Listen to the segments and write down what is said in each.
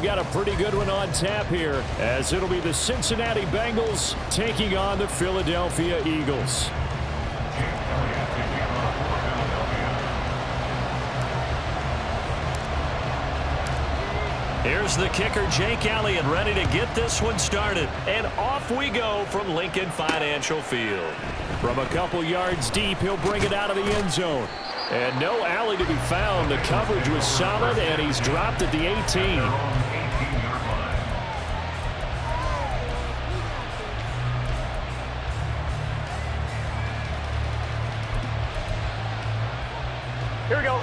got a pretty good one on tap here, as it'll be the Cincinnati Bengals taking on the Philadelphia Eagles. Here's the kicker, Jake Elliott, ready to get this one started. And off we go from Lincoln Financial Field. From a couple yards deep, he'll bring it out of the end zone. And no alley to be found. The coverage was solid, and he's dropped at the 18. Here we go.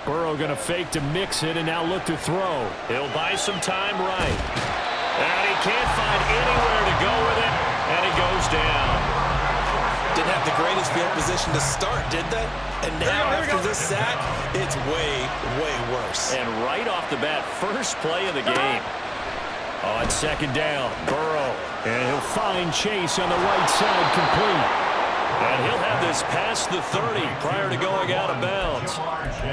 Burrow going to fake to mix it and now look to throw. He'll buy some time right. And he can't find anywhere to go with it, and he goes down. Didn't have the greatest field position to start, did they? And now after this sack, it's way, way worse. And right off the bat, first play of the game. On second down, Burrow. And he'll find Chase on the right side, complete. And he'll have this past the 30 prior to going out of bounds.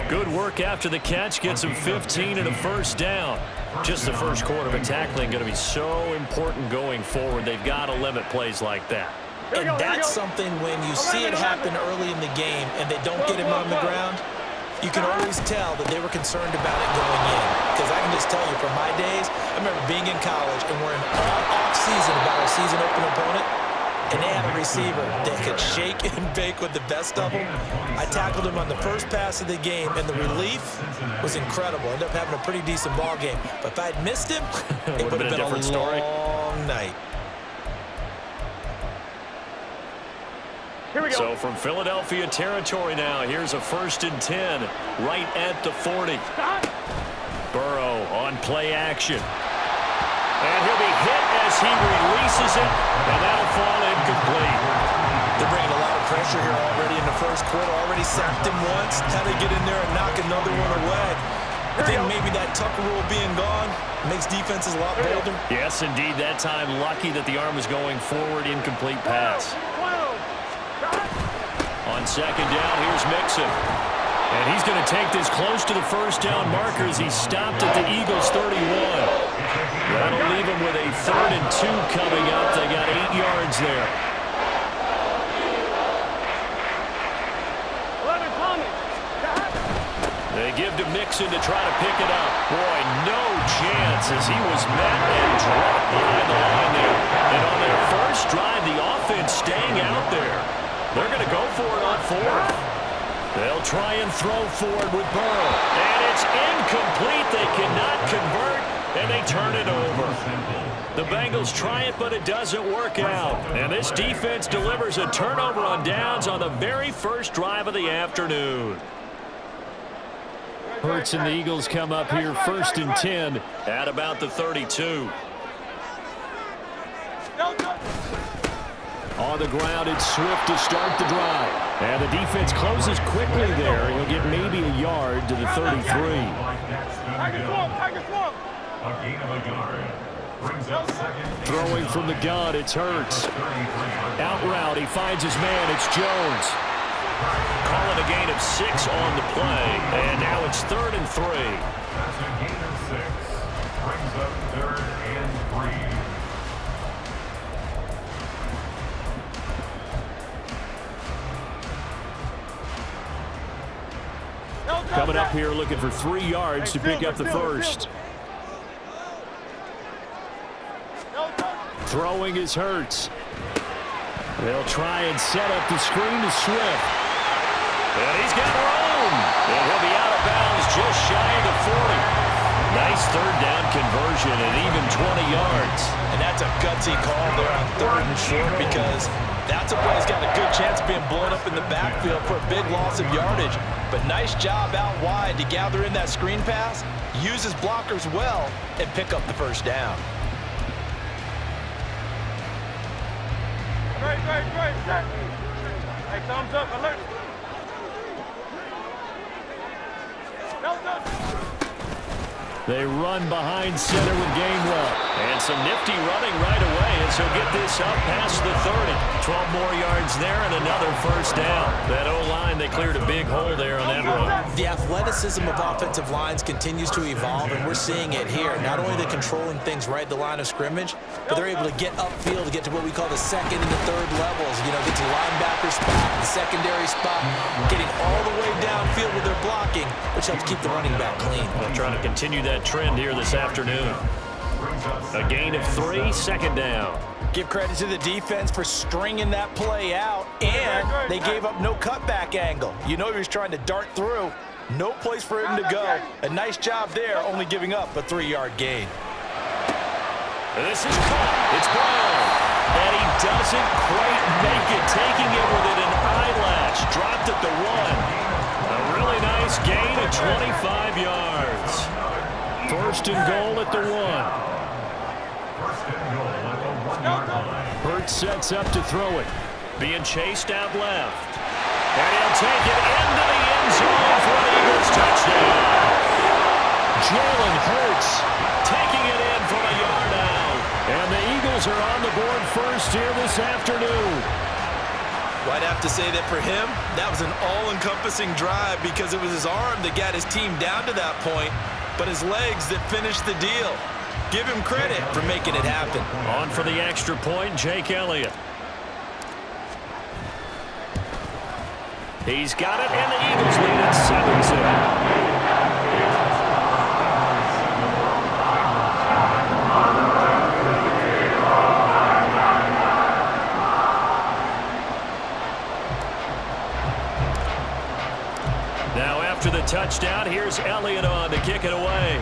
Good work after the catch. Gets him 15 and a first down. Just the first quarter of tackling going to be so important going forward. They've got to limit plays like that. And that's something when you see it happen early in the game and they don't get him on the ground, you can always tell that they were concerned about it going in. Because I can just tell you from my days, I remember being in college and we're in all off-season about our season-open opponent. And they had a receiver that could shake and bake with the best of them. I tackled him on the first pass of the game, and the relief was incredible. Ended up having a pretty decent ball game. But if I had missed him, it would have been a different story. Long night. Here we go. So from Philadelphia territory now, here's a 1st and 10 right at the 40. Burrow on play action. And he'll be hit as he releases it, and that'll fall incomplete. They're bringing a lot of pressure here already in the first quarter. Already sacked him once. How to get in there and knock another one away. I think maybe that Tucker rule being gone makes defenses a lot bolder. Yes, indeed. That time, lucky that the arm was going forward. Incomplete pass. On second down, here's Mixon. And he's going to take this close to the first down marker as he stopped at the Eagles' 31. That'll leave him with a 3rd and 2 coming up. They got 8 yards there. They give to Mixon to try to pick it up. Boy, no chance as he was met and dropped behind the line there. And on their first drive, the offense staying out there. They're going to go for it on 4th. They'll try and throw forward with Burrow. And it's incomplete. They cannot convert, and they turn it over. The Bengals try it, but it doesn't work out. And this defense delivers a turnover on downs on the very first drive of the afternoon. Hurts and the Eagles come up here 1st and 10 at about the 32. On the ground, it's Swift to start the drive. And the defense closes quickly there. He'll get maybe a yard to the 33. Throwing from the gun, it's Hurts. Out route, he finds his man. It's Jones. Call it a gain of 6 on the play. And now it's 3rd and 3. That's a gain of 6. Brings up 3rd and 3. Coming up here looking for 3 yards to pick up the first. Throwing is Hurts. They'll try and set up the screen to Swift. And he's got room. And he'll be out of bounds just shy of the 40. Nice 3rd down conversion and even 20 yards. And that's a gutsy call there on 3rd and short because that's a play that's got a good chance of being blown up in the backfield for a big loss of yardage. But nice job out wide to gather in that screen pass, use his blockers well, and pick up the first down. Great. Hey, thumbs up, alert. They run behind center with Gainwell. And some nifty running right away as he'll get this up past the 30. 12 more yards there and another first down. That O-line, they cleared a big hole there on that run. The athleticism of offensive lines continues to evolve, and we're seeing it here. Not only are they controlling things right at the line of scrimmage, but they're able to get upfield to get to what we call the second and the third levels. You know, get to the linebacker spot, the secondary spot, getting all the way downfield with their blocking, which helps keep the running back clean. We'll try to continue that trend here this afternoon. A gain of 3, second down. Give credit to the defense for stringing that play out, and they gave up no cutback angle. You know he was trying to dart through. No place for him to go. A nice job there, only giving up a 3-yard gain. This is caught. It's Brown. And he doesn't quite make it, taking it within an eyelash. Dropped at the 1. A really nice gain of 25 yards. First and goal at the 1. Hurts sets up to throw it. Being chased out left. And he'll take it into the end zone for an Eagles touchdown. Jalen Hurts taking it in from a yard out. And the Eagles are on the board first here this afternoon. Well, I'd have to say that for him, that was an all-encompassing drive because it was his arm that got his team down to that point, but his legs that finished the deal. Give him credit for making it happen. On for the extra point, Jake Elliott. He's got it, and the Eagles lead at 7-0. Now after the touchdown, here's Elliott on to kick it away.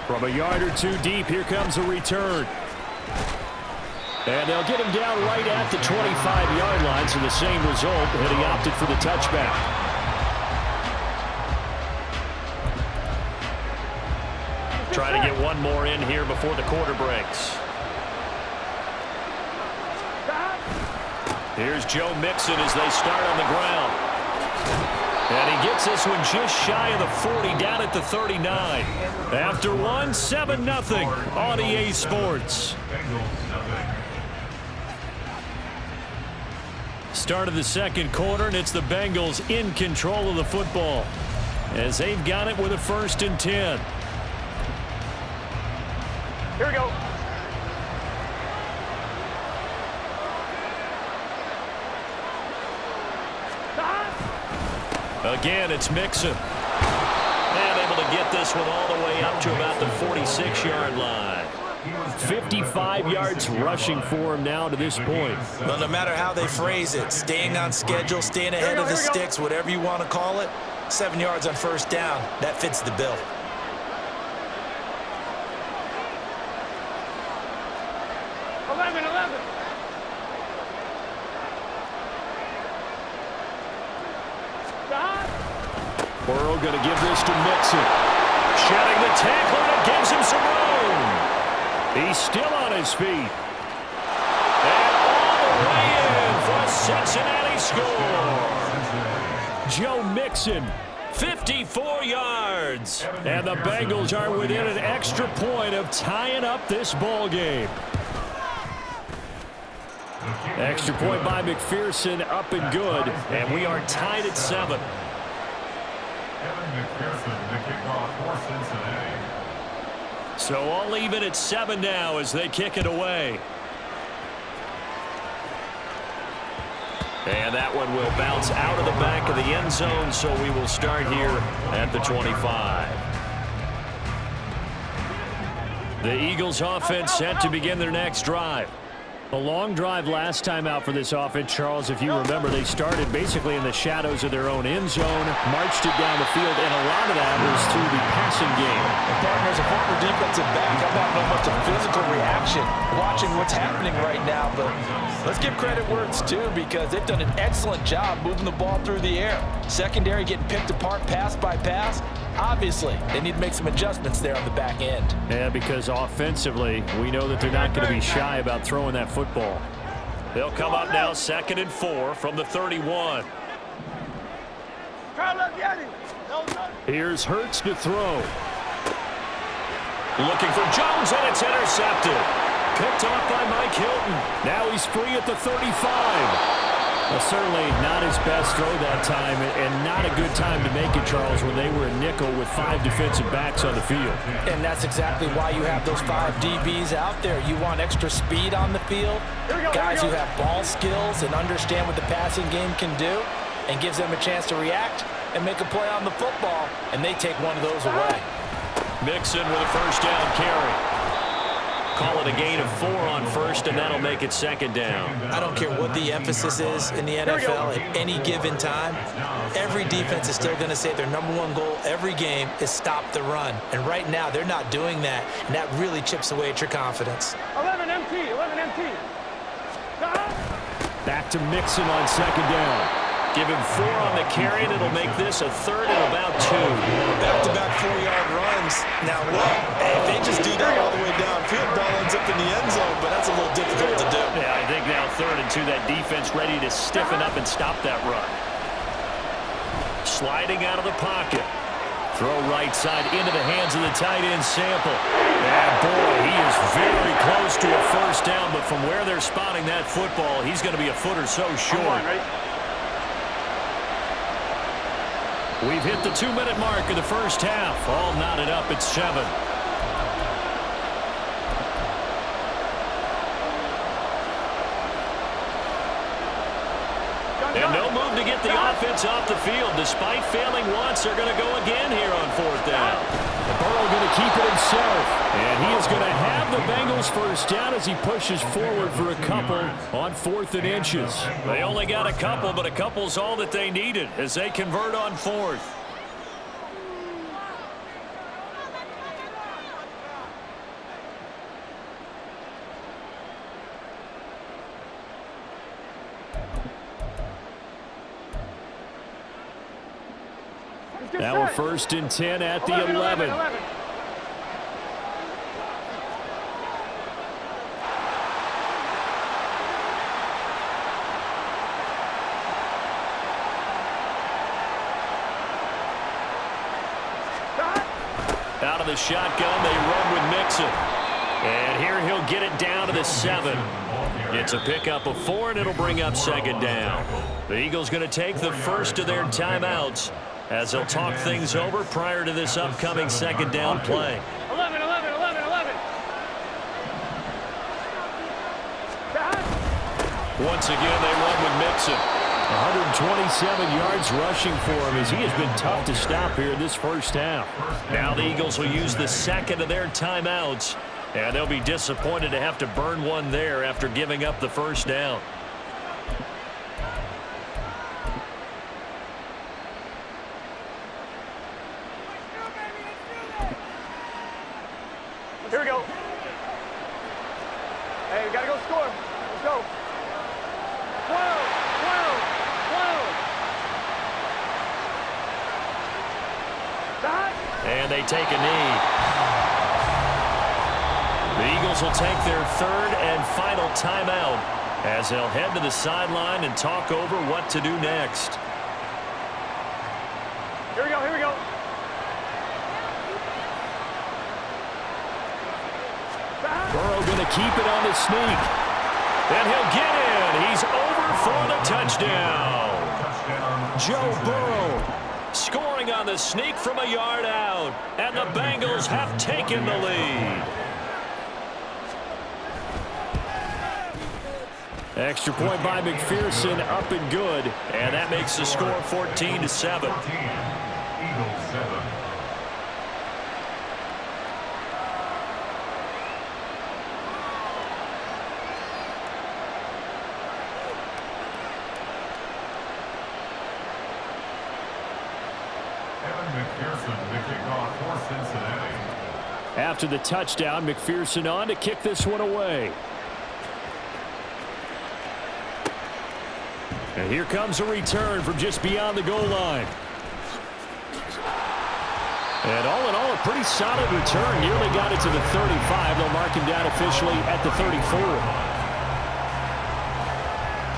From a yard or two deep, here comes a return. And they'll get him down right at the 25-yard line, so the same result, and he opted for the touchback. Try to get one more in here before the quarter breaks. Here's Joe Mixon as they start on the ground. And he gets this one just shy of the 40, down at the 39. After one, 7-0 on EA Sports. Start of the second quarter, and it's the Bengals in control of the football as they've got it with a 1st and 10. Here we go. Again, it's Mixon. And able to get this one all the way up to about the 46-yard line. 55 yards rushing for him now to this point. Well, no matter how they phrase it, staying on schedule, staying ahead of the sticks, whatever you want to call it, 7 yards on first down, that fits the bill. Burrow going to give this to Mixon. Shedding the tackle, and it gives him some room. He's still on his feet. And all the way in for a Cincinnati score. Joe Mixon, 54 yards. And the Bengals are within an extra point of tying up this ball game. Extra point by McPherson, up and good. And we are tied at 7. So all even at 7 now as they kick it away. And that one will bounce out of the back of the end zone, so we will start here at the 25. The Eagles offense set to begin their next drive. A long drive last time out for this offense, Charles. If you remember, they started basically in the shadows of their own end zone, marched it down the field, and a lot of that was through the passing game. And partners, a former defensive back, I'm having much of physical reaction watching what's happening right now, but let's give credit where it's due because they've done an excellent job moving the ball through the air. Secondary getting picked apart pass by pass. Obviously, they need to make some adjustments there on the back end. Yeah, because offensively, we know that they're not going to be shy about throwing that football. They'll come up now 2nd and 4 from the 31. Here's Hurts to throw. Looking for Jones, and it's intercepted. Picked off by Mike Hilton. Now he's free at the 35. Well, certainly not his best throw that time, and not a good time to make it, Charles, when they were a nickel with 5 defensive backs on the field. And that's exactly why you have those 5 DBs out there. You want extra speed on the field, guys who have ball skills and understand what the passing game can do, and gives them a chance to react and make a play on the football, and they take one of those away. Mixon with a first down carry. Call it a gain of 4 on first, and that'll make it second down. I don't care what the emphasis is in the NFL at any given time. Every defense is still going to say their #1 goal every game is stop the run. And right now, they're not doing that, and that really chips away at your confidence. 11 MT, 11 MT. Back to Mixon on second down. Give him 4 on the carry, and it'll make this a third and about 2. Back-to-back 4-yard runs. Now, look, if they just do that all the way downfield, ball ends up in the end zone, but that's a little difficult to do. Yeah, I think now 3rd and 2, that defense ready to stiffen up and stop that run. Sliding out of the pocket. Throw right side into the hands of the tight end Sample. And boy, he is very close to a first down, but from where they're spotting that football, he's going to be a foot or so short. We've hit the 2-minute mark of the first half. All knotted up at 7. And no move to get the offense off the field. Despite failing once, they're going to go again here on 4th down. Burrow going to keep it himself. And he is going to have the Bengals first down as he pushes forward for a couple on 4th and inches. They only got a couple, but a couple's all that they needed as they convert on 4th. Now a 1st and 10 at the 11. Out of the shotgun, they run with Mixon. And here he'll get it down to the 7. It's a pickup of 4, and it'll bring up second down. The Eagles going to take the first of their timeouts as they'll talk things over prior to this upcoming second down play. 11, 11, 11, 11. Once again, they run with Mixon. 127 yards rushing for him as he has been tough to stop here in this first half. Now the Eagles will use the second of their timeouts, and they'll be disappointed to have to burn one there after giving up the first down. Here we go. Hey, we got to go score. Let's go. 12, 12, 12. And they take a knee. The Eagles will take their 3rd and final timeout as they'll head to the sideline and talk over what to do next. Here we go, here we go. Burrow going to keep it on the sneak. And he'll get in. He's over for the touchdown. Joe Burrow scoring on the sneak from a yard out. And the Bengals have taken the lead. Extra point by McPherson, up and good. And that makes the score 14-7. Eagles 7. McPherson, the kickoff for Cincinnati. After the touchdown, McPherson on to kick this one away. And here comes a return from just beyond the goal line. And all in all, a pretty solid return. Nearly got it to the 35. They'll mark him down officially at the 34.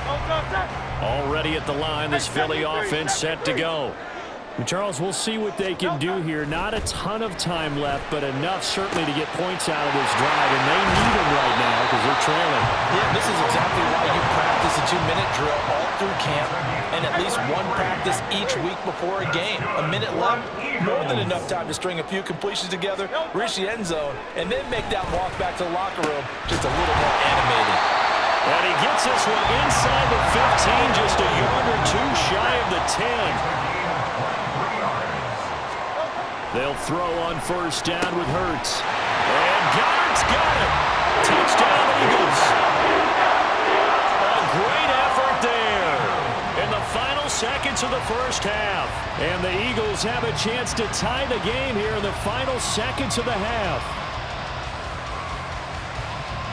Go, go, go. Already at the line, this Philly offense set to go. Charles, we'll see what they can do here. Not a ton of time left, but enough certainly to get points out of this drive, and they need them right now because they're trailing. Yeah, this is exactly why you practice a 2-minute drill all through camp and at least one practice each week before a game. A minute left, more than enough time to string a few completions together, reach the end zone, and then make that walk back to the locker room just a little more animated. And he gets this one inside the 15, just a yard or two shy of the 10. They'll throw on first down with Hurts. And Goddard's got it. Touchdown, Eagles. A great effort there in the final seconds of the first half. And the Eagles have a chance to tie the game here in the final seconds of the half.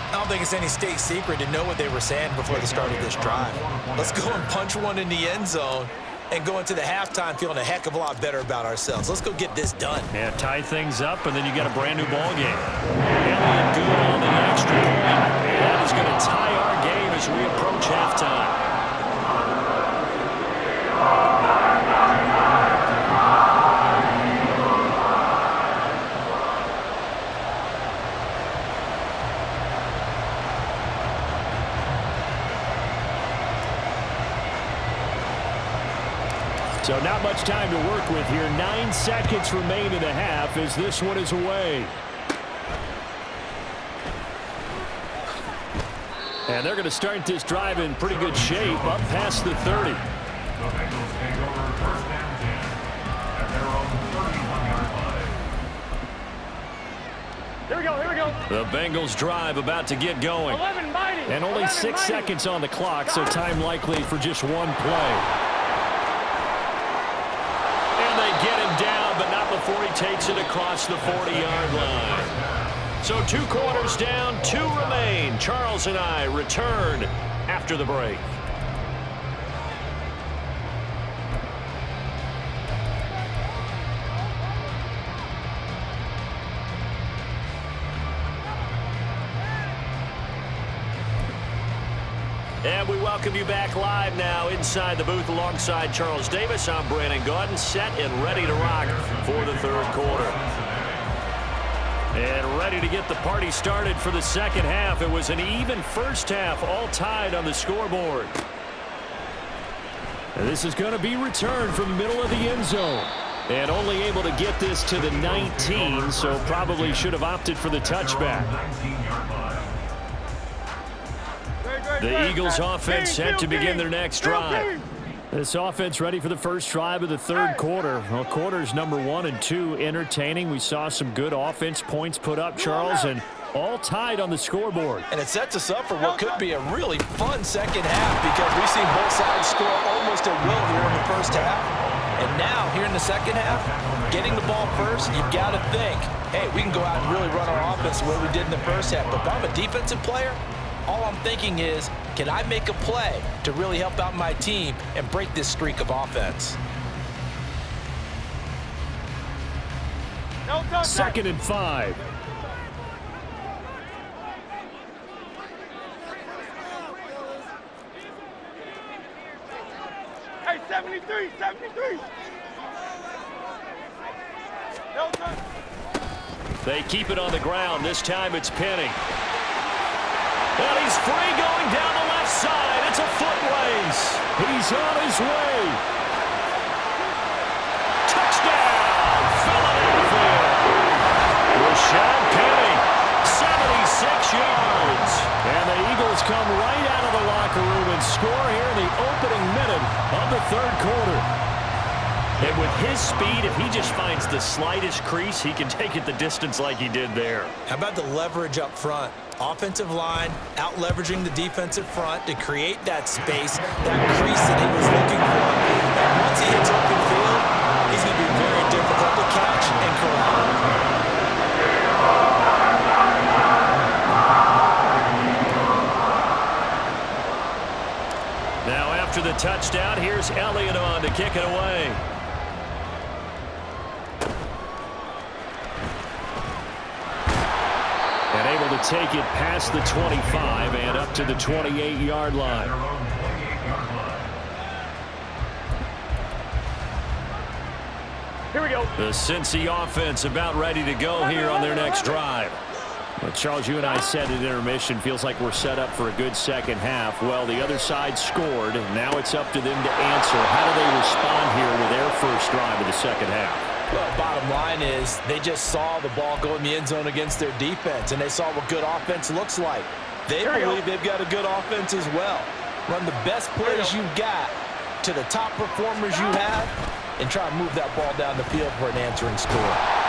I don't think it's any state secret to know what they were saying before the start of this drive. Let's go and punch one in the end zone and go into the halftime feeling a heck of a lot better about ourselves. Let's go get this done. Yeah, tie things up, and then you got a brand new ball game. Elliott good on the extra point. And that is going to tie our game as we approach halftime. So not much time to work with here. 9 seconds remain in the half as this one is away. And they're going to start this drive in pretty good shape up past the 30. The Bengals take over first and 10 at their own 31-yard line. Here we go, here we go. The Bengals drive about to get going. 11 mighty. And only 11 6 mighty. seconds on the clock, so time likely for just one play. Get him down, but not before he takes it across the 40-yard line. So 2 quarters down, 2 remain. Charles and I return after the break. And we welcome you back live now inside the booth alongside Charles Davis. I'm Brandon Gaudin, set and ready to rock for the third quarter. And ready to get the party started for the second half. It was an even first half, all tied on the scoreboard. And this is going to be returned from the middle of the end zone. And only able to get this to the 19, so probably should have opted for the touchback. The Eagles offense set to begin their next drive. This offense ready for the first drive of the third quarter. Well, quarters number 1 and 2 entertaining. We saw some good offense points put up, Charles, and all tied on the scoreboard. And it sets us up for what could be a really fun second half because we've seen both sides score almost at will here in the first half. And now, here in the second half, getting the ball first, you've got to think, hey, we can go out and really run our offense the way we did in the first half. But if I'm a defensive player, all I'm thinking is, can I make a play to really help out my team and break this streak of offense? No touch. 2nd and 5. Hey, 73, 73. No touch. They keep it on the ground. This time it's Penny. And he's free going down the left side. It's a foot race. He's on his way. Touchdown, Philadelphia. Rashad Penny, 76 yards. And the Eagles come right out of the locker room and score here in the opening minute of the third quarter. And with his speed, if he just finds the slightest crease, he can take it the distance like he did there. How about the leverage up front? Offensive line out-leveraging the defensive front to create that space, that crease that he was looking for. And once he hits open field, he's going to be very difficult to catch and corral. Now after the touchdown, here's Elliott on to kick it away. And able to take it past the 25 and up to the 28-yard line. Here we go. The Cincy offense about ready to go here on their next drive. Well, Charles, you and I said at intermission, feels like we're set up for a good second half. Well, the other side scored. Now it's up to them to answer. How do they respond here with their first drive of the second half? Well, bottom line is they just saw the ball go in the end zone against their defense, and they saw what good offense looks like. They believe they've got a good offense as well. Run the best plays you've got to the top performers you have and try to move that ball down the field for an answering score.